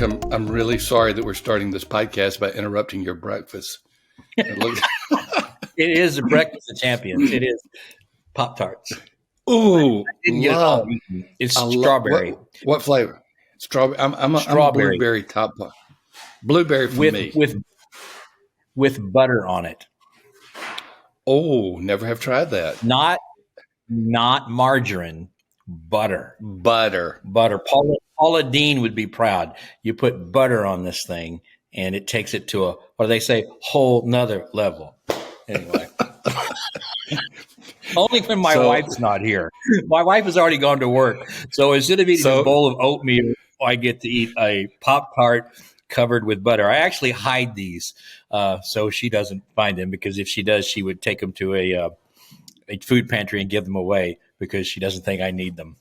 Mark, I'm really sorry that we're starting this podcast by interrupting your breakfast. It is the breakfast of champions. It is Pop-Tarts. Ooh, love. It's strawberry. What flavor? Strawberry. I'm a blueberry top. Blueberry for me. With butter on it. Oh, never have tried that. Not margarine, butter. Butter. Paula Dean would be proud. You put butter on this thing, and it takes it to what do they say? Whole nother level. Anyway. Only when my wife's not here. My wife has already gone to work. So instead of eating a bowl of oatmeal, I get to eat a Pop-Tart covered with butter. I actually hide these so she doesn't find them, because if she does, she would take them to a food pantry and give them away, because she doesn't think I need them.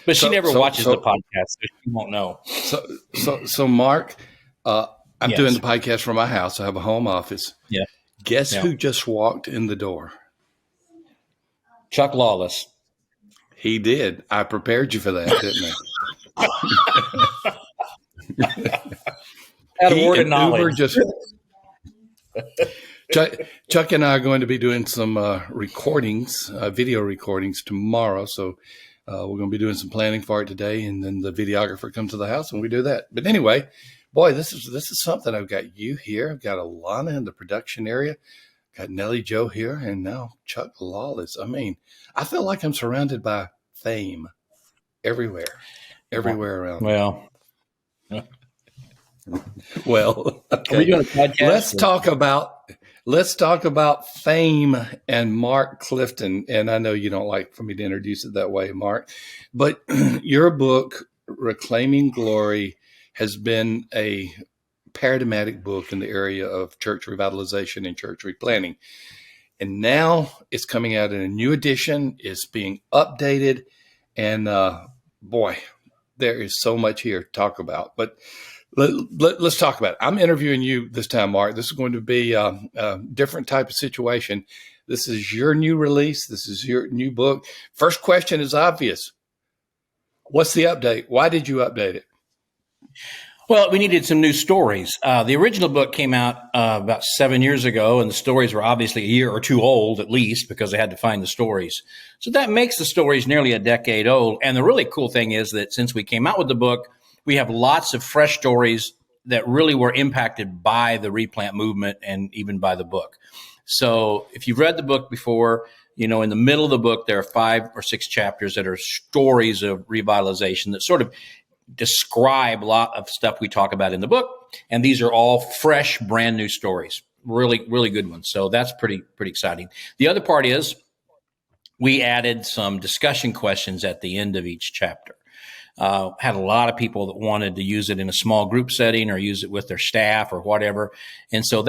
But she never watches the podcast, so she won't know. So Mark, I'm doing the podcast from my house. I have a home office. Yeah. Guess who just walked in the door? Chuck Lawless. He did. I prepared you for that, didn't I? Had a word of knowledge. Chuck and I are going to be doing some video recordings tomorrow. So we're going to be doing some planning for it today, and then the videographer comes to the house and we do that. But anyway, boy, this is something. I've got you here. I've got Alana in the production area. Got Nellie Joe here, and now Chuck Lawless. I mean, I feel like I'm surrounded by fame everywhere around. Well, okay. Are we doing a podcast? Let's talk about fame and Mark Clifton. And I know you don't like for me to introduce it that way, Mark, but your book, Reclaiming Glory, has been a paradigmatic book in the area of church revitalization and church replanting. And now it's coming out in a new edition. It's being updated. And boy, there is so much here to talk about. But let's talk about it. I'm interviewing you this time, Mark. This is going to be a different type of situation. This is your new release. This is your new book. First question is obvious. What's the update? Why did you update it? Well, we needed some new stories. The original book came out about 7 years ago, and the stories were obviously a year or two old, at least, because they had to find the stories. So that makes the stories nearly a decade old. And the really cool thing is that since we came out with the book, we have lots of fresh stories that really were impacted by the replant movement and even by the book. So if you've read the book before, in the middle of the book, there are 5 or 6 chapters that are stories of revitalization that sort of describe a lot of stuff we talk about in the book. And these are all fresh, brand new stories, really, really good ones. So that's pretty exciting. The other part is we added some discussion questions at the end of each chapter. Had a lot of people that wanted to use it in a small group setting or use it with their staff or whatever. And so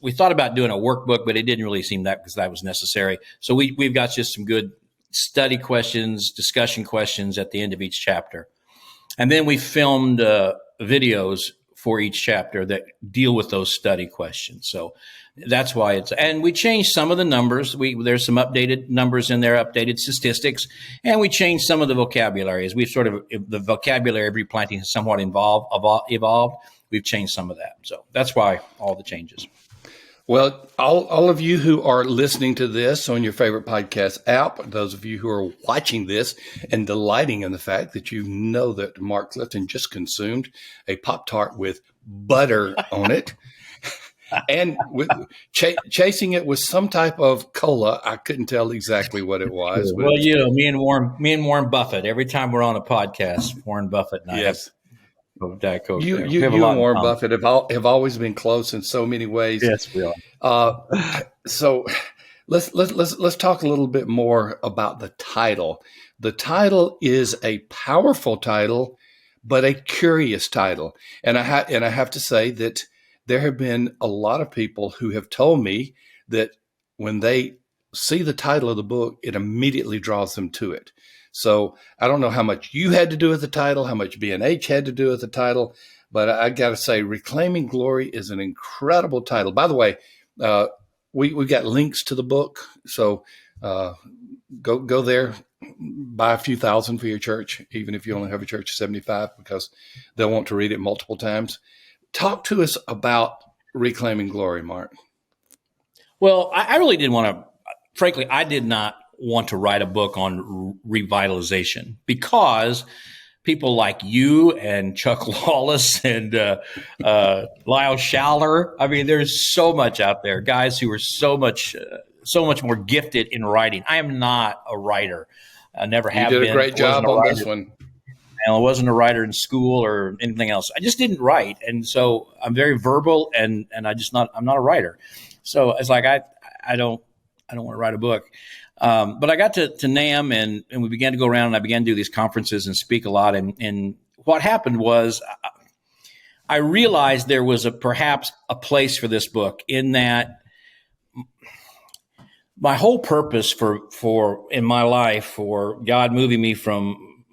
we thought about doing a workbook, but it didn't really seem that because that was necessary. So we've got just some good study questions, discussion questions at the end of each chapter. And then we filmed videos for each chapter that deal with those study questions. So that's why and we changed some of the numbers. There's some updated numbers in there, updated statistics, and we changed some of the vocabulary. As the vocabulary of replanting has somewhat evolved, we've changed some of that. So that's why all the changes. Well, all of you who are listening to this on your favorite podcast app, those of you who are watching this and delighting in the fact that you know that Mark Clifton just consumed a Pop-Tart with butter on it and with chasing it with some type of cola. I couldn't tell exactly what it was. Well, me and Warren Buffett, every time we're on a podcast, Warren Buffett and I yes. Diet Coke. You and Warren Buffett have always been close in so many ways. Yes, we are. So let's talk a little bit more about the title. The title is a powerful title, but a curious title. And I have to say that there have been a lot of people who have told me that when they see the title of the book, it immediately draws them to it. So I don't know how much you had to do with the title, how much B&H had to do with the title, but I got to say, Reclaiming Glory is an incredible title. By the way, we've got links to the book, so go there, buy a few thousand for your church, even if you only have a church of 75, because they'll want to read it multiple times. Talk to us about Reclaiming Glory, Mark. Well, I really didn't want to, frankly, I did not want to write a book on revitalization because people like you and Chuck Lawless and Lyle Schaller. I mean, there's so much out there, guys who are so much more gifted in writing. I am not a writer. I never have been. You did a great job on this one. And I wasn't a writer in school or anything else. I just didn't write, and so I'm very verbal, and I'm not a writer. So it's like I don't want to write a book. But I got to NAMM and we began to go around and I began to do these conferences and speak a lot. And what happened was I realized there was perhaps a place for this book in that my whole purpose for in my life, for God moving me from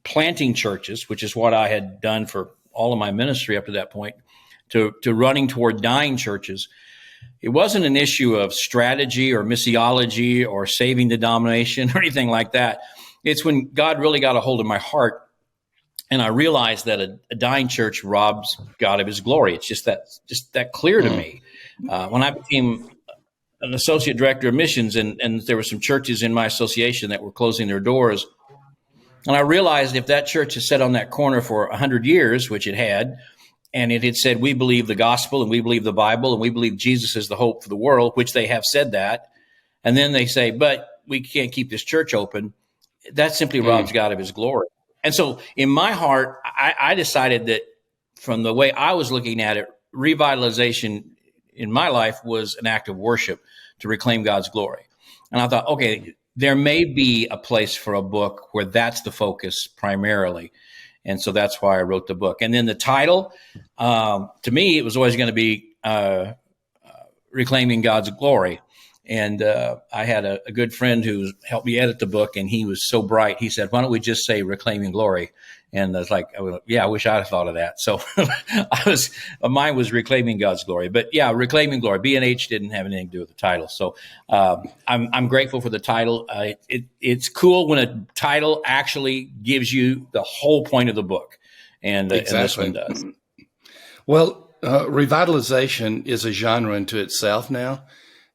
planting churches, which is what I had done for all of my ministry up to that point, to running toward dying churches. It wasn't an issue of strategy or missiology or saving the denomination or anything like that. It's when God really got a hold of my heart and I realized that a dying church robs God of his glory. It's just that clear to me. When I became an associate director of missions and there were some churches in my association that were closing their doors, and I realized if that church had sat on that corner for 100 years, which it had, and it had said, we believe the gospel and we believe the Bible and we believe Jesus is the hope for the world, which they have said that. And then they say, but we can't keep this church open. That simply robs God of his glory. And so in my heart, I decided that from the way I was looking at it, revitalization in my life was an act of worship to reclaim God's glory. And I thought, okay, there may be a place for a book where that's the focus primarily. And so that's why I wrote the book. And then the title, to me, it was always going to be Reclaiming God's Glory. And I had a good friend who helped me edit the book, and he was so bright. He said, why don't we just say Reclaiming Glory? And I was like, yeah, I wish I'd have thought of that. So mine was Reclaiming God's Glory. But yeah, Reclaiming Glory. B&H didn't have anything to do with the title. So I'm grateful for the title. It's cool when a title actually gives you the whole point of the book. And this one does. Well, revitalization is a genre unto itself now.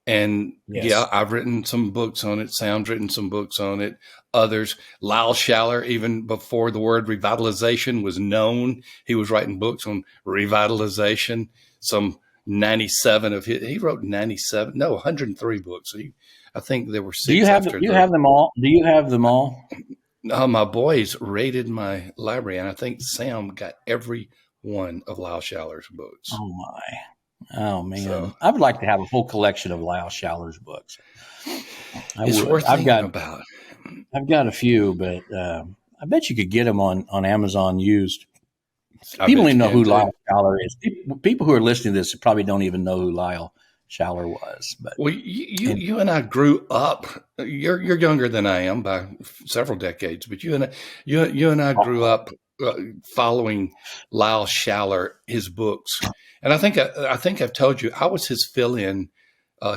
And yes. Yeah, I've written some books on it. Sam's written some books on it. Others, Lyle Schaller, even before the word revitalization was known, he was writing books on revitalization. Some 97 of his, he wrote 103 books. I think there were 6. Do you have them all? Do you have them all? No, my boys raided my library, and I think Sam got every one of Lyle Schaller's books. Oh my. Oh man, so, I would like to have a full collection of Lyle Schaller's books. It's worth thinking about. I've got a few, but I bet you could get them on Amazon used. People don't even know who Lyle Schaller is. People who are listening to this probably don't even know who Lyle Schaller was. But well, you and I grew up. You're younger than I am by several decades, but you and I grew up following Lyle Schaller, his books. And I think I've told you, I was his fill-in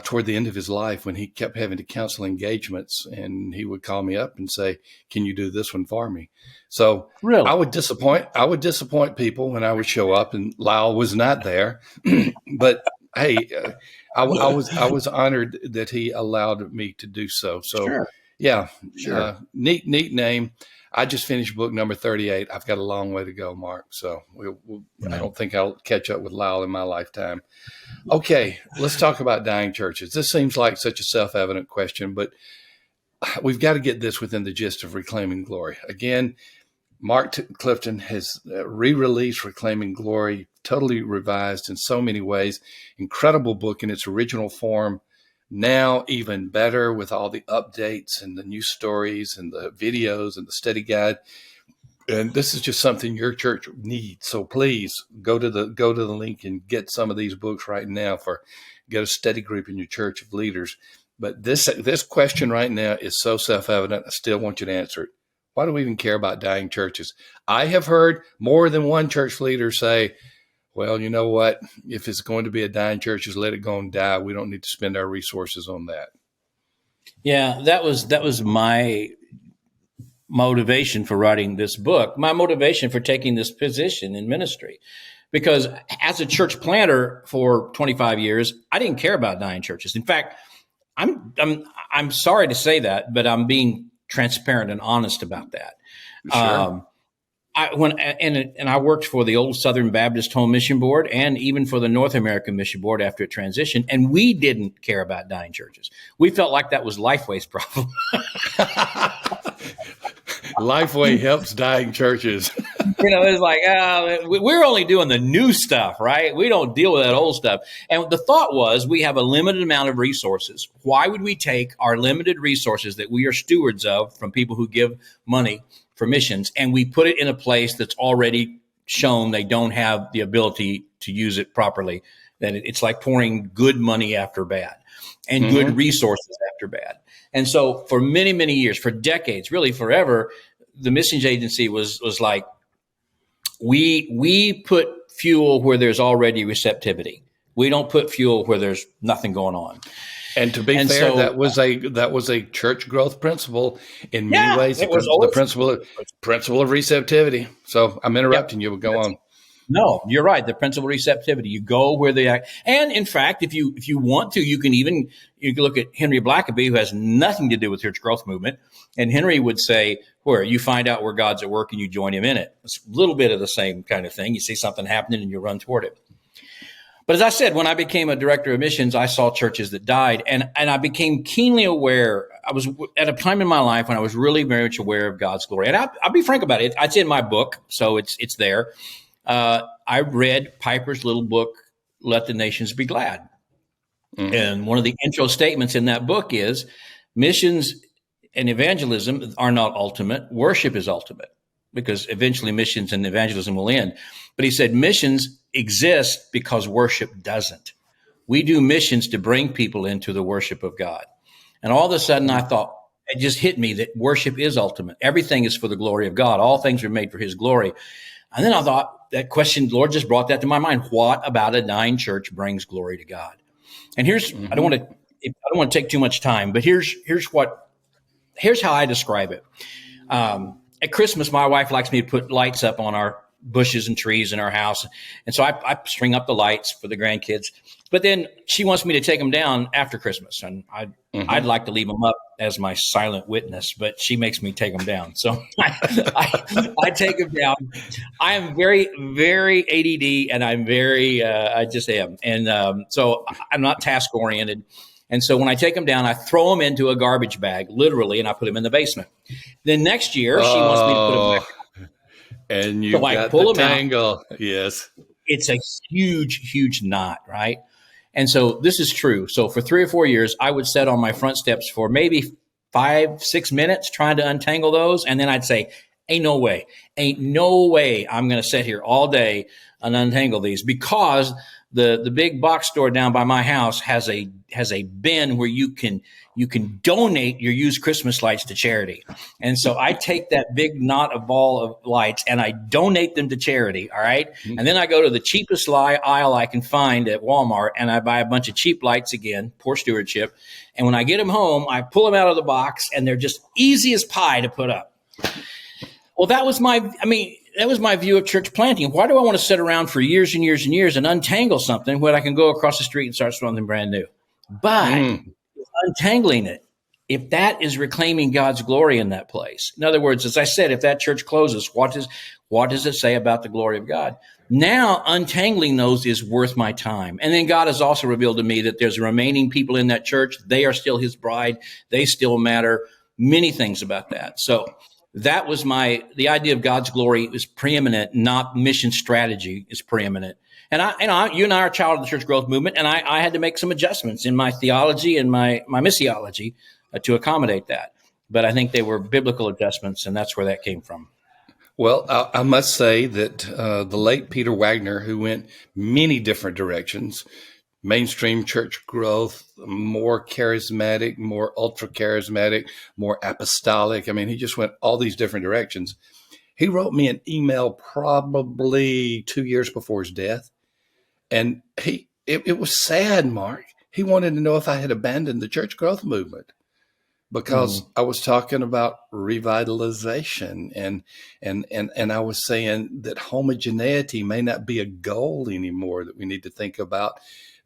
toward the end of his life when he kept having to cancel engagements, and he would call me up and say, "Can you do this one for me?" So really? I would disappoint people when I would show up and Lyle was not there. But hey, I was honored that he allowed me to do so. So sure. Yeah, sure. Neat name. I just finished book number 38. I've got a long way to go, Mark. So I don't think I'll catch up with Lyle in my lifetime. Okay, let's talk about dying churches. This seems like such a self-evident question, but we've got to get this within the gist of Reclaiming Glory. Again, Mark Clifton has re-released Reclaiming Glory, totally revised in so many ways. Incredible book in its original form. Now even better with all the updates and the new stories and the videos and the study guide. And this is just something your church needs. So please go to the link and get some of these books right now get a study group in your church of leaders. But this question right now is so self-evident. I still want you to answer it. Why do we even care about dying churches? I have heard more than one church leader say, well, you know what? If it's going to be a dying church, just let it go and die. We don't need to spend our resources on that. Yeah, that was my motivation for writing this book, my motivation for taking this position in ministry. Because as a church planter for 25 years, I didn't care about dying churches. In fact, I'm sorry to say that, but I'm being transparent and honest about that. Sure. I worked for the old Southern Baptist Home Mission Board and even for the North American Mission Board after it transitioned, and we didn't care about dying churches. We felt like that was Lifeway's problem. Lifeway helps dying churches. It's like, we're only doing the new stuff, right? We don't deal with that old stuff. And the thought was, we have a limited amount of resources. Why would we take our limited resources that we are stewards of from people who give money for missions, and we put it in a place that's already shown they don't have the ability to use it properly? That it's like pouring good money after bad and good resources after bad. And so for many, many years, for decades, really forever, the missions agency was like, we put fuel where there's already receptivity. We don't put fuel where there's nothing going on. And to be fair, so that was a church growth principle in many ways. it was The always principle of receptivity. So I'm interrupting you, but go on. No, you're right. The principle of receptivity. You go where they act. And in fact, if you want to, you can look at Henry Blackaby, who has nothing to do with church growth movement. And Henry would say, where you find out where God's at work and you join him in it. It's a little bit of the same kind of thing. You see something happening and you run toward it. But as I said, when I became a director of missions, I saw churches that died, and I became keenly aware. I was at a time in my life when I was really very much aware of God's glory. And I'll be frank about it. It's in my book, so it's there. I read Piper's little book, Let the Nations Be Glad. And one of the intro statements in that book is missions and evangelism are not ultimate. Worship is ultimate, because eventually missions and evangelism will end. But he said missions exist because worship doesn't. We do missions to bring people into the worship of God. And all of a sudden I thought, it just hit me that worship is ultimate. Everything is for the glory of God. All things are made for his glory. And then I thought, that question, the Lord just brought that to my mind. What about a dying church brings glory to God? And here's, I don't want to take too much time, but here's how I describe it. At Christmas, my wife likes me to put lights up on our bushes and trees in our house. And so I string up the lights for the grandkids. But then she wants me to take them down after Christmas. And I'd like to leave them up as my silent witness, but she makes me take them down. So I take them down. I am very, very ADD, and I'm very, I just am. And so I'm not task oriented. And so when I take them down, I throw them into a garbage bag, literally, and I put them in the basement. Then next year, she wants me to put them back. And you got the tangle. Yes. It's a huge, huge knot, right? And so this is true. So for 3 or 4 years, I would sit on my front steps for maybe 5-6 minutes trying to untangle those. And then I'd say, ain't no way I'm going to sit here all day and untangle these, because the big box store down by my house has a bin where you can donate your used Christmas lights to charity. And so I take that big knot of ball of lights and I donate them to charity. All right. And then I go to the cheapest aisle I can find at Walmart and I buy a bunch of cheap lights again, poor stewardship. And when I get them home, I pull them out of the box and they're just easy as pie to put up. Well, that was my view of church planting. Why do I want to sit around for years and years and years and untangle something when I can go across the street and start something brand new? But untangling it, if that is reclaiming God's glory in that place. In other words, as I said, if that church closes, what does it say about the glory of God? Now, untangling those is worth my time. And then God has also revealed to me that there's remaining people in that church. They are still his bride. They still matter. Many things about that. So that was the idea of God's glory is preeminent, not mission strategy is preeminent. And you and I are a child of the church growth movement, and I had to make some adjustments in my theology and my missiology to accommodate that. But I think they were biblical adjustments, and that's where that came from. Well, I must say that the late Peter Wagner, who went many different directions, mainstream church growth, more charismatic, more ultra charismatic, more apostolic. I mean, he just went all these different directions. He wrote me an email probably 2 years before his death. And it was sad, Mark. He wanted to know if I had abandoned the church growth movement. because Mm. I was talking about revitalization, and I was saying that homogeneity may not be a goal anymore that we need to think about.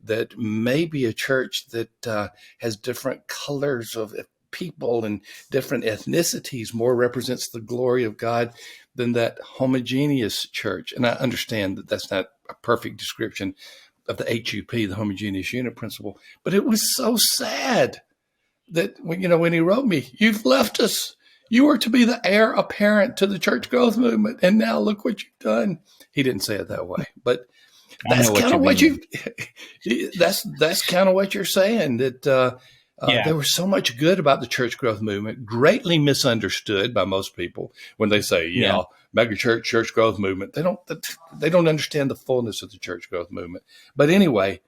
That maybe a church that has different colors of people and different ethnicities more represents the glory of God than that homogeneous church. And I understand that that's not a perfect description of the HUP, the homogeneous unit principle, but it was so sad that when he wrote me, "You've left us. You were to be the heir apparent to the church growth movement, and now look what you've done." He didn't say it that way, but I that's know what kind you of what mean. you that's kind of what you're saying, that Yeah. there was so much good about the church growth movement, greatly misunderstood by most people when they say, Yeah. "Yeah, mega church growth movement." They don't understand the fullness of the church growth movement. But anyway,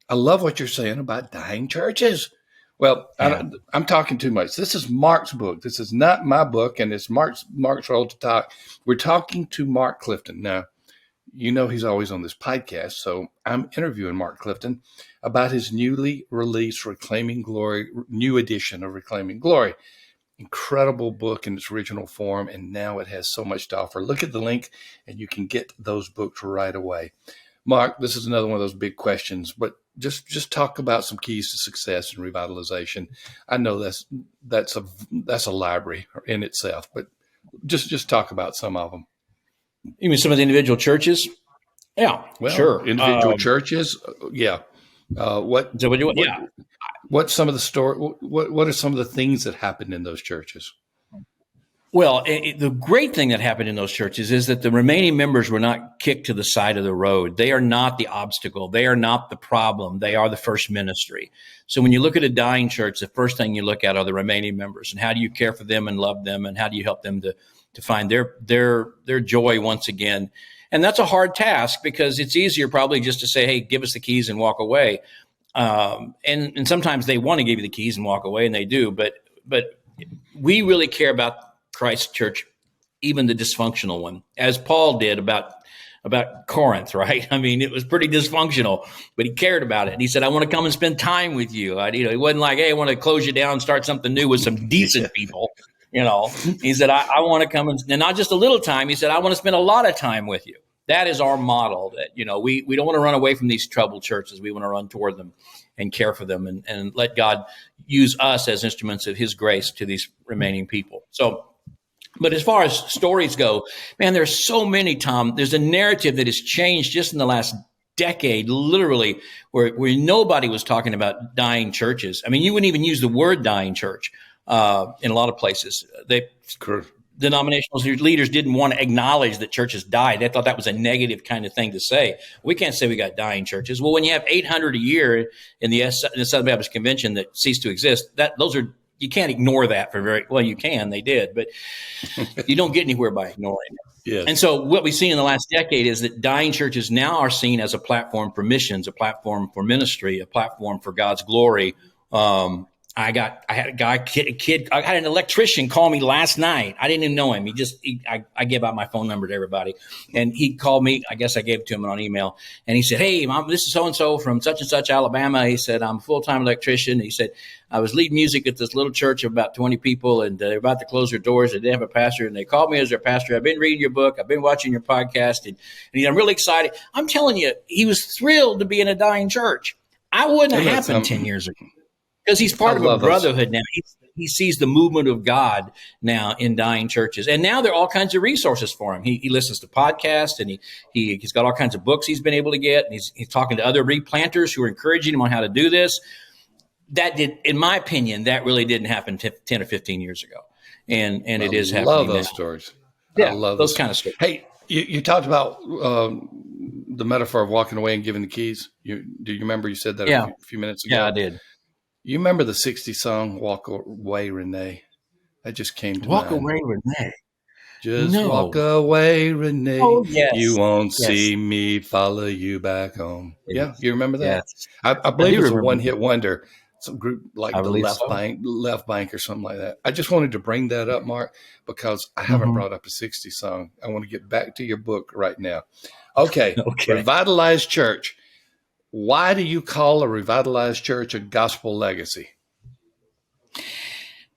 I love what you're saying about dying churches. Well, Yeah. I'm talking too much. This is Mark's book. This is not my book, and it's Mark's role to talk. We're talking to Mark Clifton now. He's always on this podcast, so I'm interviewing Mark Clifton about his newly released Reclaiming Glory, new edition of Reclaiming Glory. Incredible book in its original form, and now it has so much to offer. Look at the link, and you can get those books right away. Mark, this is another one of those big questions, but just talk about some keys to success and revitalization. I know that's a library in itself, but just talk about some of them. You mean some of the individual churches? Yeah, Well, sure. individual churches, yeah. What So what do you, what yeah. what's some of the story? What are some of the things that happened in those churches? Well, the great thing that happened in those churches is that the remaining members were not kicked to the side of the road. They are not the obstacle. They are not the problem. They are the first ministry. So when you look at a dying church, the first thing you look at are the remaining members, and how do you care for them and love them, and how do you help them to find their joy once again. And that's a hard task, because it's easier probably just to say, "Hey, give us the keys and walk away." And sometimes they want to give you the keys and walk away, and they do. But we really care about Christ Church, even the dysfunctional one, as Paul did about Corinth, right? I mean, it was pretty dysfunctional, but he cared about it. And he said, "I want to come and spend time with you." He wasn't like, "Hey, I want to close you down and start something new with some decent people." He said, I want to come and not just a little time. He said, "I want to spend a lot of time with you." That is our model, that, we don't want to run away from these troubled churches. We want to run toward them and care for them, and let God use us as instruments of his grace to these remaining people. So, but as far as stories go, man, there's so many, Thom. There's a narrative that has changed just in the last decade, literally, where nobody was talking about dying churches. I mean, you wouldn't even use the word dying church in a lot of places. Denominational leaders didn't want to acknowledge that churches died. They thought that was a negative kind of thing to say. We can't say we got dying churches. Well, when you have 800 a year in the Southern Baptist Convention that cease to exist, you can't ignore that for very well. You can, they did, but you don't get anywhere by ignoring it. Yes. And so what we've seen in the last decade is that dying churches now are seen as a platform for missions, a platform for ministry, a platform for God's glory. I had a kid, I had an electrician call me last night. I didn't even know him. I give out my phone number to everybody. And he called me. I guess I gave it to him on email. And he said, "Hey, Mom, this is so-and-so from such and such, Alabama." He said, "I'm a full-time electrician." He said, "I was leading music at this little church of about 20 people, and they're about to close their doors. They didn't have a pastor, and they called me as their pastor. I've been reading your book. I've been watching your podcast, and I'm really excited." I'm telling you, he was thrilled to be in a dying church. I wouldn't have happened 10 years ago. Because he's part of a brotherhood now. He sees the movement of God now in dying churches. And now there are all kinds of resources for him. He listens to podcasts, and he's got all kinds of books he's been able to get. And he's talking to other replanters who are encouraging him on how to do this. That did, in my opinion, that really didn't happen 10 or 15 years ago. And it is happening now. I love those stories. Yeah, I love those kind of stories. Hey, you talked about the metaphor of walking away and giving the keys. Do you remember you said that a few minutes ago? Yeah, I did. You remember the 60s song, "Walk Away, Renee"? That just came to Walk mind. away, Renee. Just walk away, Renee. Oh, yes. You won't see me follow you back home. Yeah, you remember that? Yes. I believe it's a one-hit wonder. Some group like the Left Bank or something like that. I just wanted to bring that up, Mark, because I haven't brought up a 60s song. I want to get back to your book right now. Okay. Revitalized church. Why do you call a revitalized church a gospel legacy?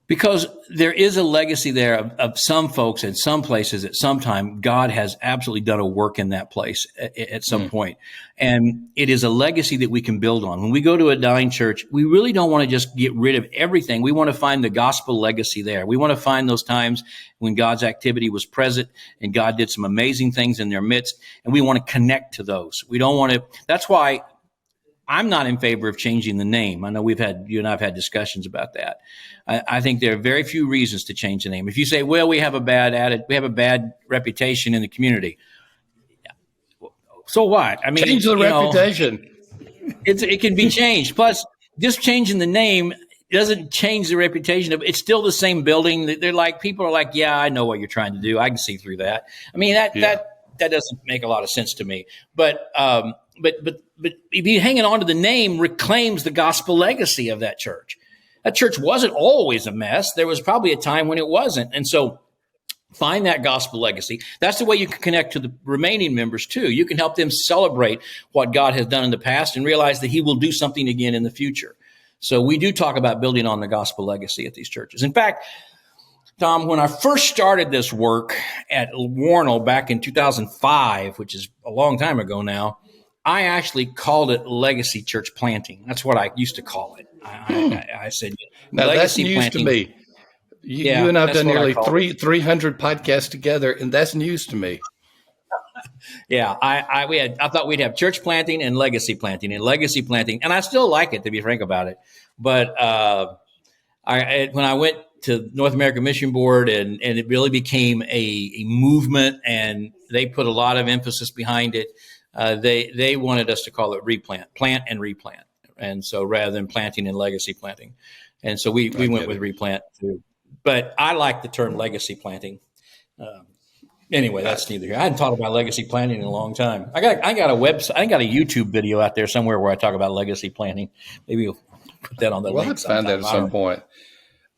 Because there is a legacy there of some folks in some places at some time. God has absolutely done a work in that place at some point. And it is a legacy that we can build on. When we go to a dying church, we really don't want to just get rid of everything. We want to find the gospel legacy there. We want to find those times when God's activity was present and God did some amazing things in their midst. And we want to connect to those. We don't want to, that's why I'm not in favor of changing the name. I know you and I have had discussions about that. I think there are very few reasons to change the name. If you say, well, we have a bad reputation in the community. So what? I mean, change the reputation. It can be changed. Plus, just changing the name doesn't change the reputation of it's still the same building. They're like, people are like, yeah, I know what you're trying to do. I can see through that. I mean, that doesn't make a lot of sense to me. But if you hanging on to the name reclaims the gospel legacy of that church. That church wasn't always a mess. There was probably a time when it wasn't. And so find that gospel legacy. That's the way you can connect to the remaining members too. You can help them celebrate what God has done in the past and realize that he will do something again in the future. So we do talk about building on the gospel legacy at these churches. In fact, Thom, when I first started this work at Warnell back in 2005, which is a long time ago now, I actually called it legacy church planting. That's what I used to call it. I said, now that's news planting. To me. You and I've done nearly 300 podcasts together, and that's news to me. Yeah, I thought we'd have church planting and legacy planting, and I still like it, to be frank about it. But when I went to North American Mission Board, and it really became a movement, and they put a lot of emphasis behind it. They wanted us to call it plant and replant. And so rather than planting and legacy planting. And so we went with replant too. But I like the term legacy planting. Anyway, that's neither here. I hadn't thought about legacy planting in a long time. I got a website. I got a YouTube video out there somewhere where I talk about legacy planting. Maybe you'll put that on the link. I'll find that at some point.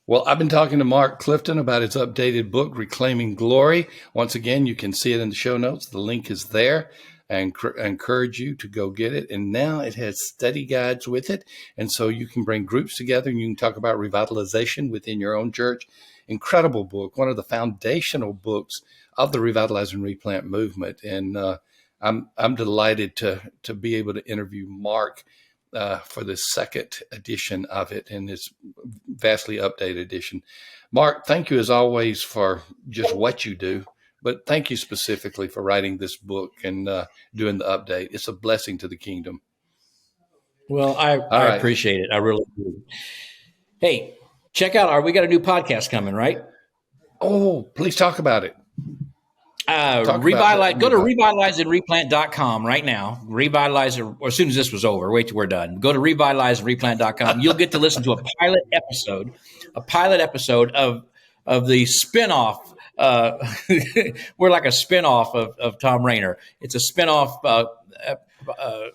Well, I've been talking to Mark Clifton about his updated book, Reclaiming Glory. Once again, you can see it in the show notes. The link is there. I encourage you to go get it. And now it has study guides with it. And so you can bring groups together and you can talk about revitalization within your own church. Incredible book, one of the foundational books of the Revitalize and Replant movement. And I'm delighted to be able to interview Mark for the second edition of it, and it's vastly updated edition. Mark, thank you as always for just what you do. But thank you specifically for writing this book and doing the update. It's a blessing to the kingdom. Well, I appreciate it. I really do. Hey, check out we got a new podcast coming, right? Oh, please talk about it. Go to revitalizeandreplant.com right now. Revitalize, or as soon as this was over, wait till we're done. Go to revitalizeandreplant.com. You'll get to listen to a pilot episode of the spinoff. We're like a spinoff of Thom Rainer. It's a spinoff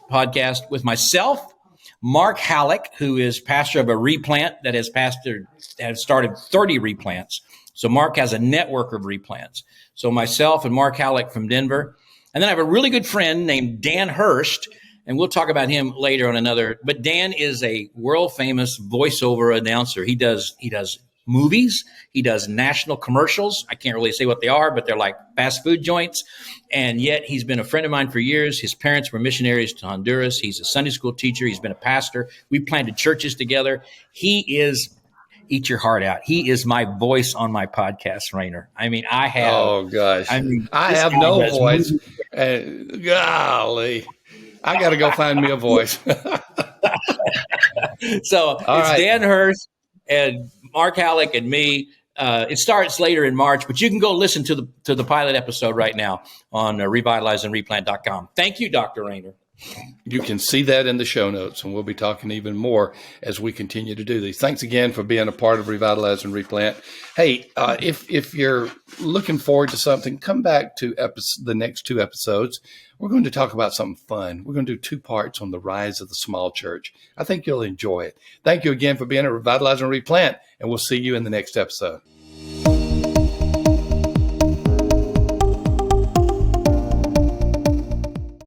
podcast with myself, Mark Halleck, who is pastor of a replant that has started 30 replants. So Mark has a network of replants. So myself and Mark Halleck from Denver. And then I have a really good friend named Dan Hurst, and we'll talk about him later on another. But Dan is a world famous voiceover announcer. He does movies. He does national commercials. I can't really say what they are, but they're like fast food joints. And yet he's been a friend of mine for years. His parents were missionaries to Honduras. He's a Sunday school teacher. He's been a pastor. We planted churches together. Eat your heart out. He is my voice on my podcast, Rainer. I mean, I have. Oh, gosh. I have no voice. Golly. I got to go find me a voice. So it's Dan Hurst and Mark Halleck and me. It starts later in March, but you can go listen to the pilot episode right now on revitalizeandreplant.com. Thank you, Dr. Rainer. You can see that in the show notes, and we'll be talking even more as we continue to do these. Thanks again for being a part of Revitalize and Replant. Hey, if you're looking forward to something, come back to the next 2 episodes. We're going to talk about something fun. We're going to do 2 parts on the rise of the small church. I think you'll enjoy it. Thank you again for being at Revitalize and Replant, and we'll see you in the next episode.